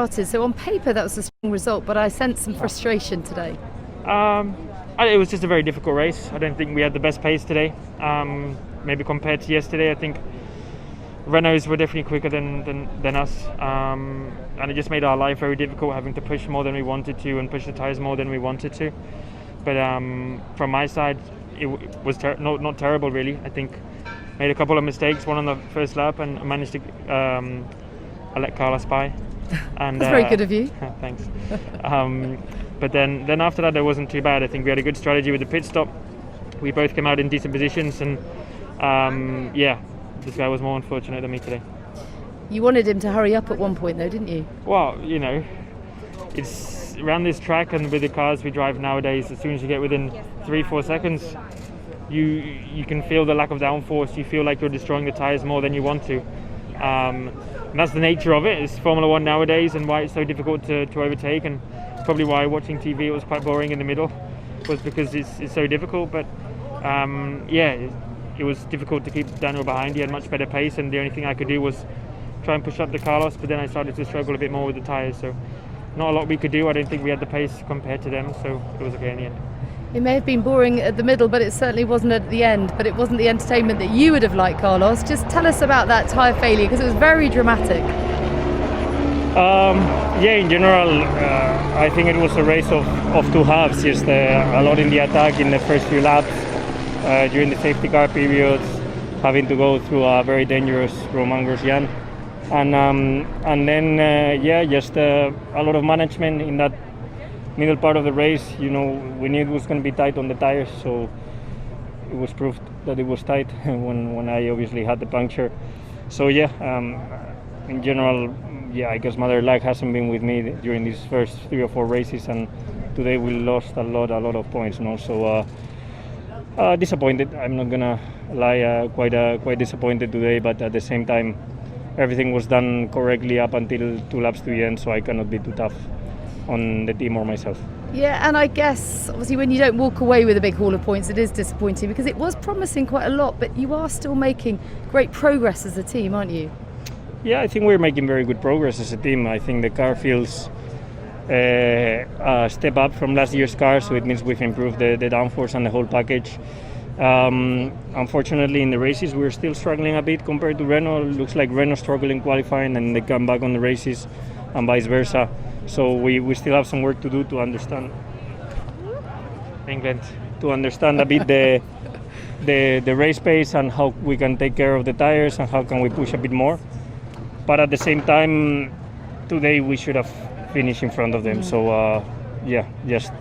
started. So on paper that was a strong result, but I sensed some frustration today. It was just a very difficult race. I don't think we had the best pace today. Maybe compared to yesterday, I think Renaults were definitely quicker than us, and it just made our life very difficult, having to push more than we wanted to and push the tyres more than we wanted to. But from my side, it was not terrible really. I think made a couple of mistakes, one on the first lap, and managed to I let Carlos by. And that's very good of you. Thanks. But then after that, it wasn't too bad. I think we had a good strategy with the pit stop. We both came out in decent positions, and this guy was more unfortunate than me today. You wanted him to hurry up at one point though, didn't you? Well, it's around this track and with the cars we drive nowadays, as soon as you get within 3-4 seconds, you can feel the lack of downforce. You feel like you're destroying the tyres more than you want to. And that's the nature of it. It's Formula One nowadays, and why it's so difficult to overtake, and probably why watching TV it was quite boring in the middle, was because it's so difficult. But it was difficult to keep Daniel behind. He had much better pace, and the only thing I could do was try and push up the Carlos, but then I started to struggle a bit more with the tyres, so not a lot we could do. I don't think we had the pace compared to them, so it was okay in the end. It may have been boring at the middle, but it certainly wasn't at the end. But it wasn't the entertainment that you would have liked, Carlos. Just tell us about that tyre failure, because it was very dramatic. In general, I think it was a race of two halves. Just a lot in the attack in the first few laps, during the safety car periods, having to go through a very dangerous Romain Grosjean. And then just a lot of management in that middle part of the race. We knew it was going to be tight on the tires, so it was proved that it was tight when I obviously had the puncture. So in general, I guess Mother Luck hasn't been with me during these first 3 or 4 races, and today we lost a lot of points. So disappointed. I'm not gonna lie, quite disappointed today, but at the same time, everything was done correctly up until 2 laps to the end, so I cannot be too tough on the team or myself. Yeah, and I guess obviously when you don't walk away with a big haul of points, it is disappointing, because it was promising quite a lot, but you are still making great progress as a team, aren't you? Yeah, I think we're making very good progress as a team. I think the car feels a step up from last year's car, so it means we've improved the downforce and the whole package. Unfortunately, in the races, we're still struggling a bit compared to Renault. It looks like Renault struggled in qualifying and they come back on the races, and vice versa. So we still have some work to do to understand England, to understand a bit the race pace and how we can take care of the tires and how can we push a bit more. But at the same time, today we should have finished in front of them. So just